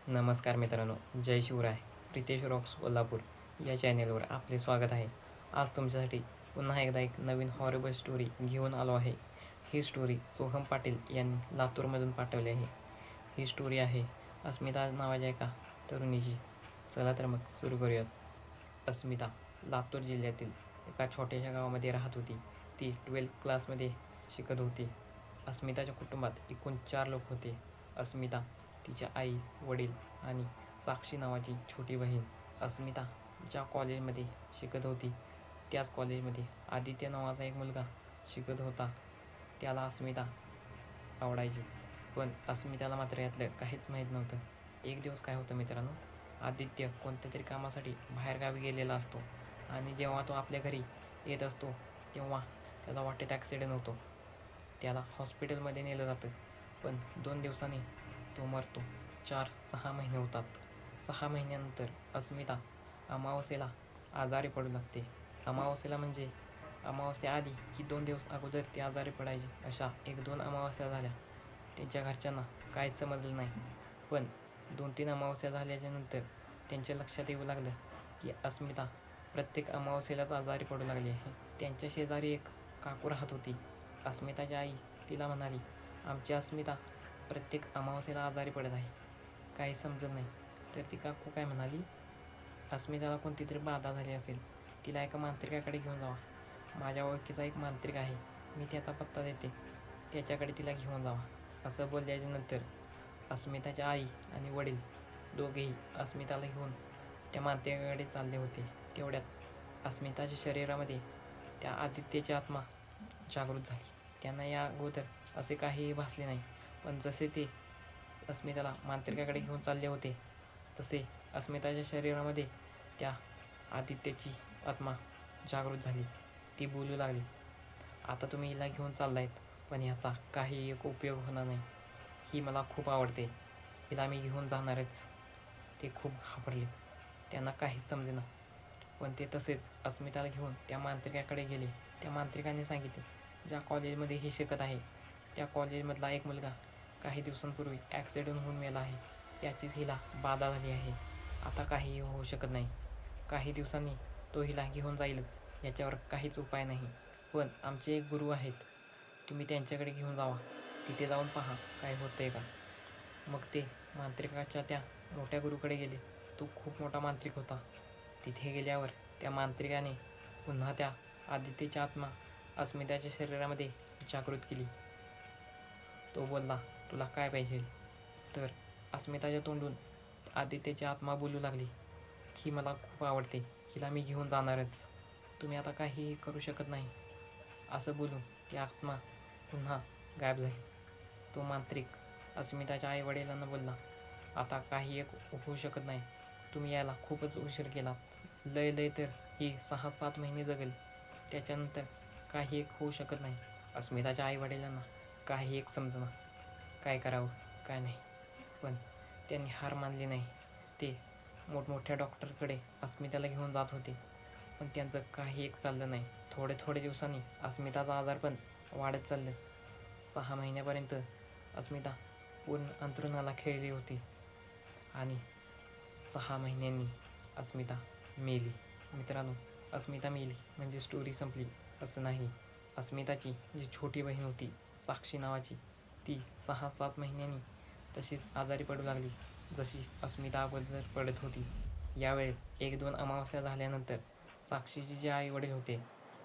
नमस्कार मित्रांनो, जय शिवराय. प्रितेश रॉक्स कोल्हापूर या चॅनेलवर आपले स्वागत आहे. आज तुमच्यासाठी पुन्हा एकदा एक नवीन हॉरेबल स्टोरी घेऊन आलो आहे. ही स्टोरी सोहम पाटील यांनी लातूरमधून पाठवली आहे. ही स्टोरी आहे अस्मिता नावाच्या एका तरुणीची. चला तर मग सुरू करूयात. अस्मिता लातूर जिल्ह्यातील एका छोट्याशा गावामध्ये राहत होती. ती 12th क्लासमध्ये शिकत होती. अस्मिताच्या कुटुंबात एकूण 4 लोक होते. अस्मिता, तिच्या आई, वडील आणि साक्षी नावाची छोटी बहीण. अस्मिता ज्या कॉलेजमध्ये शिकत होती त्याच कॉलेजमध्ये आदित्य नावाचा एक मुलगा शिकत होता. त्याला अस्मिता आवडायची, पण अस्मिताला मात्र यातलं काहीच माहीत नव्हतं. एक दिवस काय होतं मित्रांनो, आदित्य कोणत्या तरी कामासाठी बाहेरगावी गेलेला असतो आणि जेव्हा तो आपल्या घरी येत असतो तेव्हा त्याचा वाटेत ॲक्सिडेंट होतो. त्याला हॉस्पिटलमध्ये नेलं जातं, पण 2 दिवसांनी तो मरतो. 4-6 महिने होतात. 6 महिन्यानंतर अस्मिता अमावास्येला आजारी पडू लागते. अमावास्येला म्हणजे अमावास्या आधी की 2 दिवस अगोदर ती आजारी पडायची, अशा 1-2 अमावास्या झाल्या. त्यांच्या घरच्यांना काहीच समजलं नाही. पण 2-3 अमावास्या झाल्याच्यानंतर त्यांच्या लक्षात येऊ लागलं की अस्मिता प्रत्येक अमावास्येलाच आजारी पडू लागली आहे. त्यांच्या शेजारी एक काकू राहत होती. अस्मिताची आई तिला म्हणाली, "आमची अस्मिता प्रत्येक अमावास्येला आजारी पडत आहे, काही समजत नाही." तर ती काकू काय म्हणाली, "अस्मिताला कोणती तरी बाधा झाली असेल, तिला एका मांत्रिकाकडे घेऊन जावा. माझ्या ओळखीचा एक मांत्रिक आहे, मी त्याचा पत्ता देते, त्याच्याकडे तिला घेऊन जावा." असं बोलल्याच्यानंतर अस्मिताच्या आई आणि वडील दोघेही अस्मिताला घेऊन त्या मांत्रिकाकडे चालले होते. तेवढ्यात अस्मिताच्या शरीरामध्ये त्या आदित्यची आत्मा जागृत झाली. त्यांना या अगोदर असे काहीही भासले नाही, पण जसे ते अस्मिताला मांत्रिकाकडे घेऊन चालले होते तसे अस्मिताच्या शरीरामध्ये त्या आदित्यची आत्मा जागृत झाली. ती बोलू लागली, "आता तुम्ही हिला घेऊन चाललायत, पण ह्याचा काही एक उपयोग होणार नाही. ही मला खूप आवडते, हिला मी घेऊन जाणारच." ते खूप घाबरले, त्यांना काहीच समजेना. पण ते तसेच अस्मिताला घेऊन त्या मांत्रिकाकडे गेले. त्या मांत्रिकाने सांगितले, "ज्या कॉलेजमध्ये ही शिकत आहे त्या कॉलेजमधला एक मुलगा काही दिवसांपूर्वी ॲक्सिडेंट होऊन मेला आहे. त्याचीच हिला बाधा झाली आहे. आता काहीही होऊ शकत नाही. काही दिवसांनी तो हिला घेऊन जाईलच, याच्यावर काहीच उपाय नाही. पण आमचे एक गुरु आहेत, तुम्ही त्यांच्याकडे घेऊन जावा. तिथे जाऊन पहा काय होतंय का." मग ते मांत्रिकाच्या त्या मोठ्या गुरुकडे गेले. तो खूप मोठा मांत्रिक होता. तिथे गेल्यावर त्या मांत्रिकाने पुन्हा त्या आदित्यची आत्मा अस्मिताच्या शरीरामध्ये जागृत केली. तो बोलला, "तुला काय पाहिजे?" तर अस्मिताच्या तोंडून आदित्यची आत्मा बोलू लागली, "ही मला खूप आवडते, हिला मी घेऊन जाणारच. तुम्ही आता काहीही करू शकत नाही." असं बोलून ती आत्मा पुन्हा गायब झाली. तो मांत्रिक अस्मिताच्या आईवडिलांना बोलला, "आता काही एक होऊ शकत नाही. तुम्ही यायला खूपच उशीर केलात. लय तर ही 6-7 महिने जगेल, त्याच्यानंतर काही एक होऊ शकत नाही." अस्मिताच्या आईवडिलांना काही एक समजेना, काय करावं काय नाही. पण त्यांनी हार मानली नाही. ते मोठमोठ्या डॉक्टरकडे अस्मिताला घेऊन जात होते, पण त्यांचं काही एक चाललं नाही. थोडे दिवसांनी अस्मिताचं आजारपण वाढत चाललं. 6 महिन्यापर्यंत अस्मिता पूर्ण अंथरुणाला खिळली होती आणि 6 महिन्यांनी अस्मिता मेली. मित्रांनो, अस्मिता मेली म्हणजे स्टोरी संपली असं नाही. अस्मिताची जी छोटी बहीण होती साक्षी नावाची, ती 6-7 महिन्यांनी तशीच आजारी पडू लागली, जशी अस्मिता अगोदर पडत होती. यावेळेस 1-2 अमावास्या झाल्यानंतर साक्षीचे जे आई वडील होते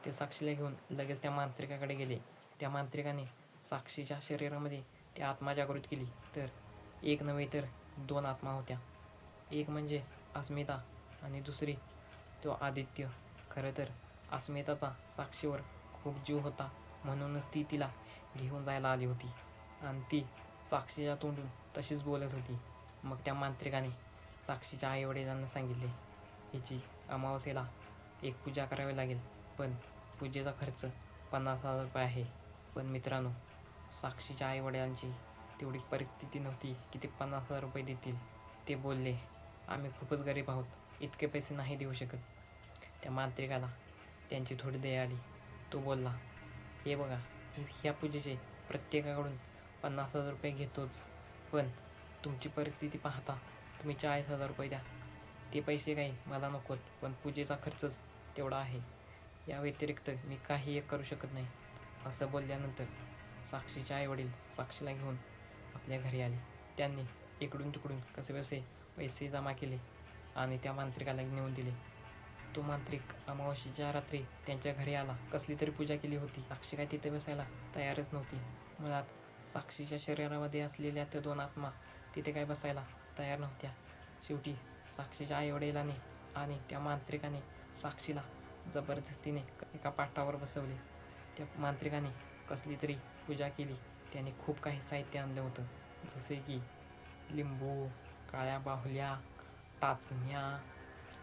ते साक्षीला घेऊन लगेच त्या मांत्रिकाकडे गेले. त्या मांत्रिकाने साक्षीच्या शरीरामध्ये ती आत्मा जागृत केली. तर एक नव्हे तर 2 आत्मा होत्या. एक म्हणजे अस्मिता आणि दुसरी तो आदित्य. खरं तर अस्मिताचा साक्षीवर खूप जीव होता, म्हणूनच ती तिला घेऊन जायला आली होती आणि ती साक्षीच्या तोंडून तशीच बोलत होती. मग त्या मांत्रिकाने साक्षीच्या आईवडिलांना सांगितले, "हिची अमावास्येला एक पूजा करावी लागेल, पण पूजेचा खर्च 50,000 रुपये आहे." पण मित्रांनो, साक्षीच्या आईवडिलांची तेवढी परिस्थिती नव्हती की ते 50,000 रुपये देतील. ते बोलले, "आम्ही खूपच गरीब आहोत, इतके पैसे नाही देऊ शकत." त्या मांत्रिकाला त्यांची थोडी दया आली. तो बोलला, "हे बघा, मी ह्या पूजेचे प्रत्येकाकडून 50,000 रुपये घेतोच, पण तुमची परिस्थिती पाहता तुम्ही 40,000 रुपये द्या. ते पैसे काही मला नकोत, पण पूजेचा खर्चच तेवढा आहे. या व्यतिरिक्त मी काही एक करू शकत नाही. असं बोलल्यानंतर साक्षीचे आईवडील साक्षीला घेऊन आपल्या घरी आले. त्यांनी इकडून तिकडून कसेबसे पैसे जमा केले आणि त्या मांत्रिकाला नेऊन दिले. तो मांत्रिक अमावास्येच्या रात्री त्यांच्या घरी आला. कसली तरी पूजा केली होती. साक्षी काय तिथे बसायला तयारच नव्हती. मुळात साक्षीच्या शरीरामध्ये असलेल्या त्या 2 आत्मा तिथे काय बसायला तयार नव्हत्या. शेवटी साक्षीच्या आईवडिलांनी आणि त्या मांत्रिकाने साक्षीला जबरदस्तीने एका पाटावर बसवले. त्या मांत्रिकाने कसली तरी पूजा केली. त्याने खूप काही साहित्य आणलं होतं, जसे की लिंबू, काळ्या बाहुल्या, टाचण्या,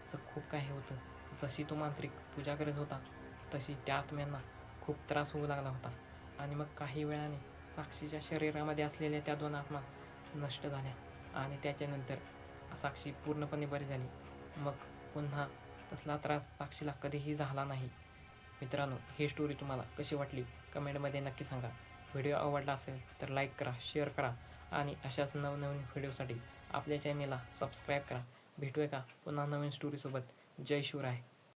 असं खूप काही होतं. जशी तो मांत्रिक पूजा करत होता तशी त्या आत्म्यांना खूप त्रास होऊ लागला होता. आणि मग काही वेळाने साक्षीच्या शरीरामध्ये असलेल्या त्या 2 आत्मा नष्ट झाल्या आणि त्याच्यानंतर साक्षी पूर्णपणे बरी झाली. मग पुन्हा तसला त्रास साक्षीला कधीही झाला नाही. मित्रांनो, ही स्टोरी तुम्हाला कशी वाटली कमेंटमध्ये नक्की सांगा. व्हिडिओ आवडला असेल तर लाईक करा, शेअर करा आणि अशाच नवनवीन व्हिडिओसाठी आपल्या चॅनेलला सबस्क्राईब करा. भेटूया का पुन्हा नवीन स्टोरीसोबत. जय शिवराय.